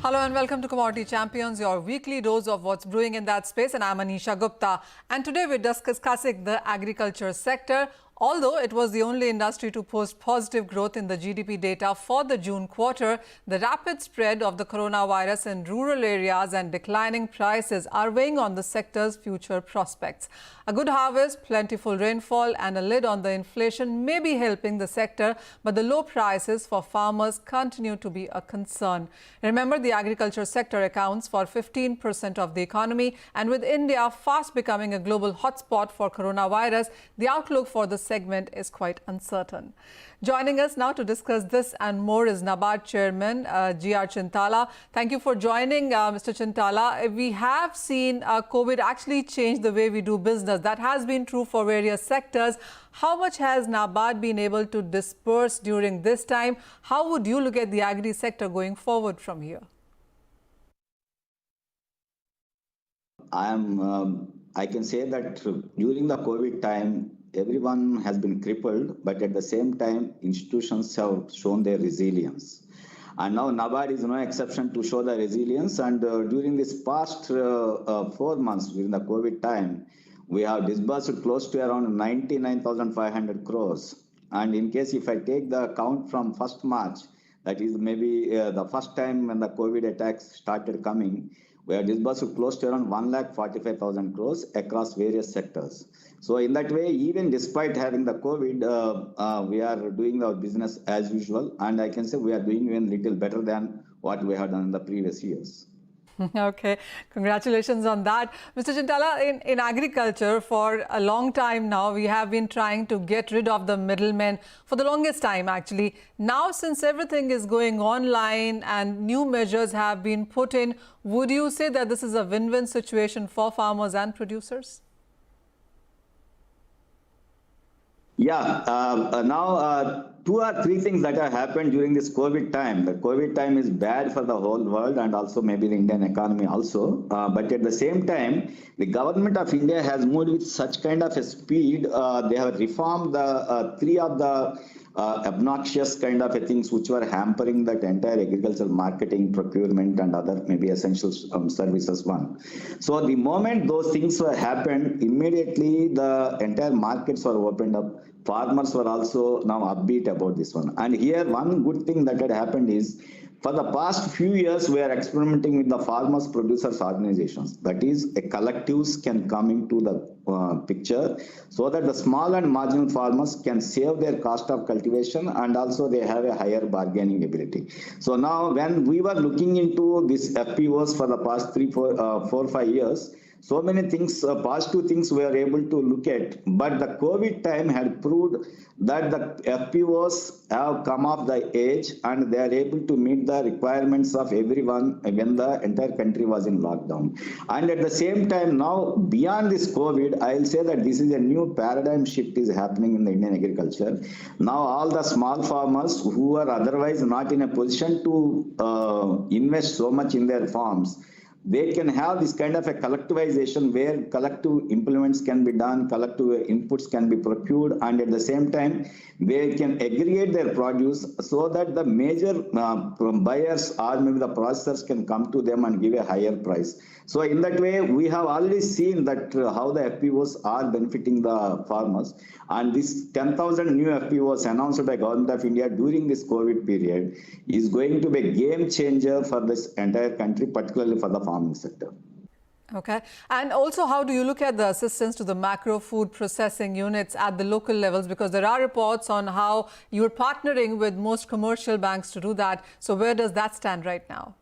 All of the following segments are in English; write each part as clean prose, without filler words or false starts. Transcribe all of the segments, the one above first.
Hello and welcome to Commodity Champions, your weekly dose of what's brewing in that space. And I'm Anisha Gupta. And today we're discussing the agriculture sector. Although it was the only industry to post positive growth in the GDP data for the June quarter, the rapid spread of the coronavirus in rural areas and declining prices are weighing on the sector's future prospects. A good harvest, plentiful rainfall and a lid on the inflation may be helping the sector, but the low prices for farmers continue to be a concern. Remember, the agriculture sector accounts for 15% of the economy, and with India fast becoming a global hotspot for coronavirus, the outlook for the segment is quite uncertain. Joining us now to discuss this and more is NABARD Chairman G.R. Chintala. Thank you for joining, Mr. Chintala. We have seen COVID actually change the way we do business. That has been true for various sectors. How much has NABARD been able to disperse during this time? How would you look at the agri sector going forward from here? I can say that during the COVID time, everyone has been crippled, but at the same time, institutions have shown their resilience. And now NABARD is no exception to show the resilience. And during this past 4 months, during the COVID time, we have disbursed close to around 99,500 crores. And in case if I take the count from 1st March, that is maybe the first time when the COVID attacks started coming, we have disbursed close to around 1,45,000 crores across various sectors. So in that way, even despite having the COVID, we are doing our business as usual. And I can say we are doing even little better than what we had done in the previous years. Okay, congratulations on that. Mr. Chintala, in agriculture, for a long time now, we have been trying to get rid of the middlemen for the longest time, actually. Now, since everything is going online and new measures have been put in, would you say that this is a win-win situation for farmers and producers? Yeah, now 2 or 3 things that have happened during this COVID time. The COVID time is bad for the whole world and also maybe the Indian economy also. But at the same time, the government of India has moved with such kind of a speed. They have reformed the 3 of the obnoxious kind of things which were hampering that entire agricultural marketing, procurement and other maybe essential services one. So the moment those things were happened, immediately the entire markets were opened up. Farmers were also now upbeat about this one. And here one good thing that had happened is, for the past few years, we are experimenting with the farmers producers organizations. That is, collectives can come into the picture so that the small and marginal farmers can save their cost of cultivation and also they have a higher bargaining ability. So now when we were looking into these FPOs for the past 4, 5 years, so many things, positive things we are able to look at, but the COVID time had proved that the FPOs have come off the edge and they are able to meet the requirements of everyone when the entire country was in lockdown. And at the same time now, beyond this COVID, I'll say that this is a new paradigm shift is happening in the Indian agriculture. Now all the small farmers who are otherwise not in a position to invest so much in their farms, they can have this kind of a collectivization where collective implements can be done, collective inputs can be procured, and at the same time, they can aggregate their produce so that the major buyers or maybe the processors can come to them and give a higher price. So in that way, we have already seen that how the FPOs are benefiting the farmers. And this 10,000 new FPOs announced by Government of India during this COVID period is going to be a game changer for this entire country, particularly for the farming sector. Okay. And also, how do you look at the assistance to the macro food processing units at the local levels? Because there are reports on how you're partnering with most commercial banks to do that. So where does that stand right now?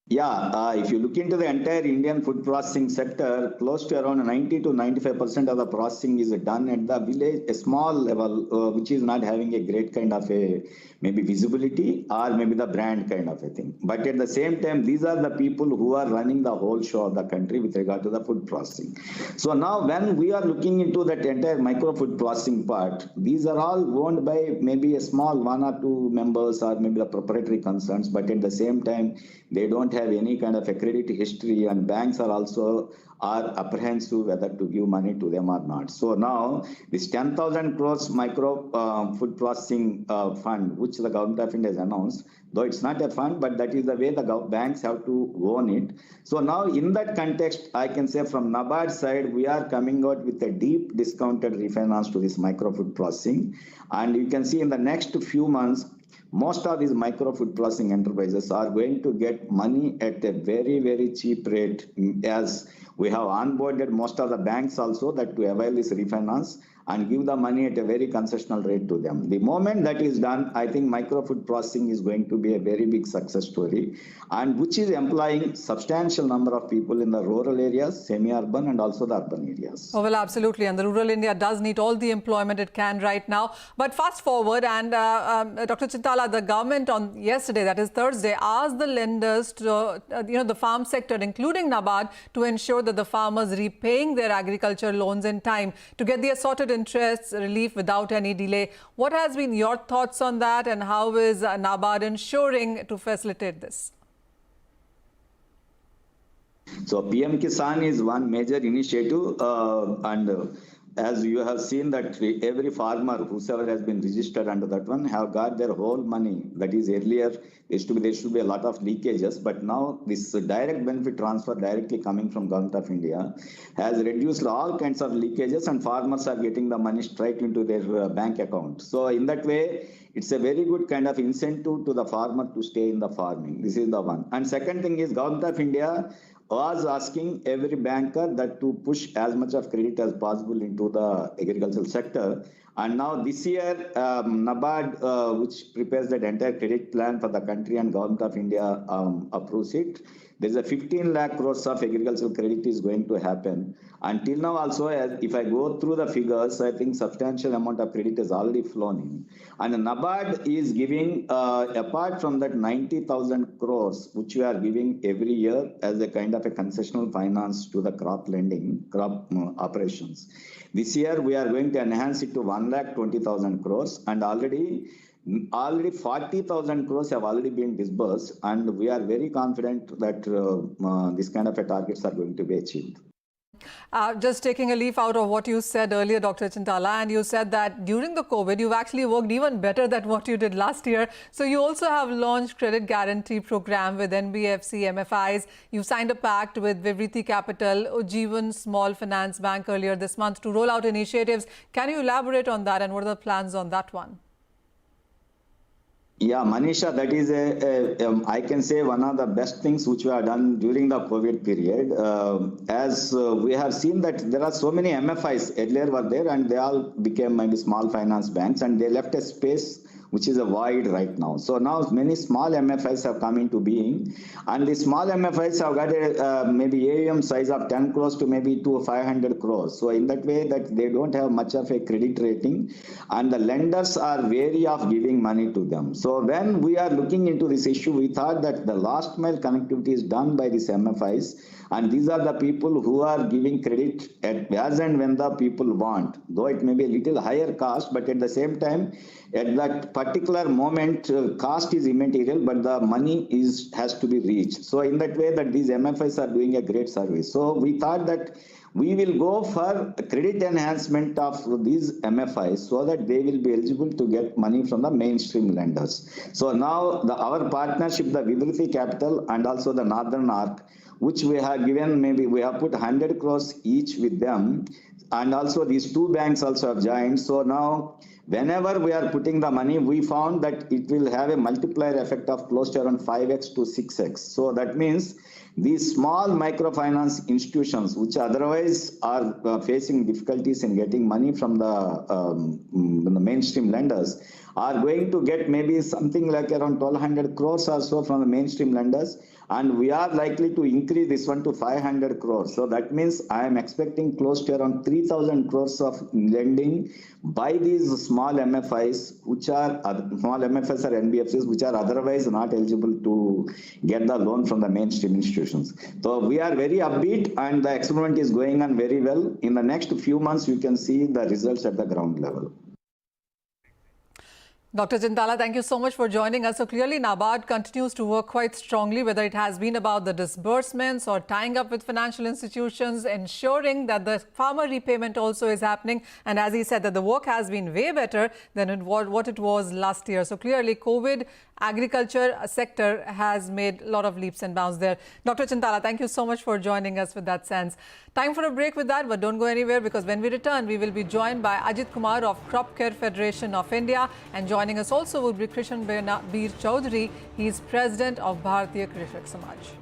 Yeah, if you look into the entire Indian food processing sector, close to around 90 to 95% of the processing is done at the village, a small level, which is not having a great kind of a maybe visibility or maybe the brand kind of a thing. But at the same time, these are the people who are running the whole show of the country with regard to the food processing. So now when we are looking into that entire micro food processing part, these are all owned by maybe a small 1 or 2 members or maybe the proprietary concerns, but at the same time, they don't have have any kind of a credit history, and banks are also apprehensive whether to give money to them or not. So now this 10,000 crores micro food processing fund, which the government of India has announced, though it's not a fund, but that is the way the banks have to own it. So now in that context, I can say from NABARD side, we are coming out with a deep discounted refinance to this micro food processing. And you can see in the next few months, most of these micro food processing enterprises are going to get money at a very, very cheap rate, as we have onboarded most of the banks also that to avail this refinance and give the money at a very concessional rate to them. The moment that is done, I think micro food processing is going to be a very big success story, and which is employing substantial number of people in the rural areas, semi-urban and also the urban areas. Oh, well, absolutely. And the rural India does need all the employment it can right now. But fast forward, and Dr. Chintala, the government on yesterday, that is Thursday, asked the lenders to, the farm sector, including NABARD, to ensure that the farmers repaying their agriculture loans in time to get the assorted interest relief without any delay. What has been your thoughts on that, and how is NABARD ensuring to facilitate this? So PM Kisan is one major initiative, and as you have seen that every farmer, whosoever has been registered under that one, have got their whole money. That is, earlier there should be a lot of leakages, but now this direct benefit transfer directly coming from Government of India has reduced all kinds of leakages, and farmers are getting the money straight into their bank account. So in that way, it's a very good kind of incentive to the farmer to stay in the farming. This is the one. And second thing is, Government of India was asking every banker that to push as much of credit as possible into the agricultural sector. And now this year, NABARD, which prepares that entire credit plan for the country, and Government of India approves it. There's a 15 lakh crores of agricultural credit is going to happen. Until now also, if I go through the figures, I think substantial amount of credit has already flown in. And NABARD is giving, apart from that 90,000 crores, which we are giving every year as a kind of a concessional finance to the crop lending, crop operations. This year, we are going to enhance it to 1,20,000 crores, and already 40,000 crores have already been disbursed, and we are very confident that this kind of a targets are going to be achieved. Just taking a leaf out of what you said earlier, Dr. Chintala, and you said that during the COVID, you've actually worked even better than what you did last year. So you also have launched credit guarantee program with NBFC, MFIs. You signed a pact with Vivriti Capital, Ujjivan Small Finance Bank earlier this month to roll out initiatives. Can you elaborate on that, and what are the plans on that one? Yeah, Manisha, that is I can say one of the best things which we have done during the COVID period. As we have seen that there are so many MFIs earlier were there, and they all became maybe small finance banks, and they left a space which is a void right now. So now many small MFIs have come into being, and the small MFIs have got a maybe AUM size of 10 crores to maybe 500 crores. So in that way that they don't have much of a credit rating, and the lenders are wary of giving money to them. So when we are looking into this issue, we thought that the last mile connectivity is done by these MFIs, and these are the people who are giving credit as and when the people want, though it may be a little higher cost, but at the same time, at that particular moment, cost is immaterial, but the money has to be reached. So in that way that these MFIs are doing a great service. So we thought that we will go for credit enhancement of these MFIs so that they will be eligible to get money from the mainstream lenders. So now our partnership, the Vivriti Capital and also the Northern Arc, which we have given, maybe we have put 100 crores each with them, and also these two banks also have joined. So now whenever we are putting the money, we found that it will have a multiplier effect of close to around 5x to 6x. So that means these small microfinance institutions, which otherwise are facing difficulties in getting money from the mainstream lenders, are going to get maybe something like around 1,200 crores or so from the mainstream lenders, and we are likely to increase this one to 500 crores. So that means I am expecting close to around 3,000 crores of lending by these small MFIs, which are small MFIs or NBFCs, which are otherwise not eligible to get the loan from the mainstream institutions. So we are very upbeat, and the experiment is going on very well. In the next few months, you can see the results at the ground level. Dr. Chintala, thank you so much for joining us. So clearly NABARD continues to work quite strongly, whether it has been about the disbursements or tying up with financial institutions, ensuring that the farmer repayment also is happening. And as he said, that the work has been way better than what it was last year. So clearly COVID agriculture sector has made a lot of leaps and bounds there. Dr. Chintala, thank you so much for joining us with that sense. Time for a break with that, but don't go anywhere, because when we return, we will be joined by Ajit Kumar of Crop Care Federation of India, and joining us also will be Krishan Bir Chaudhary. He is president of Bharatiya Krishak Samaj.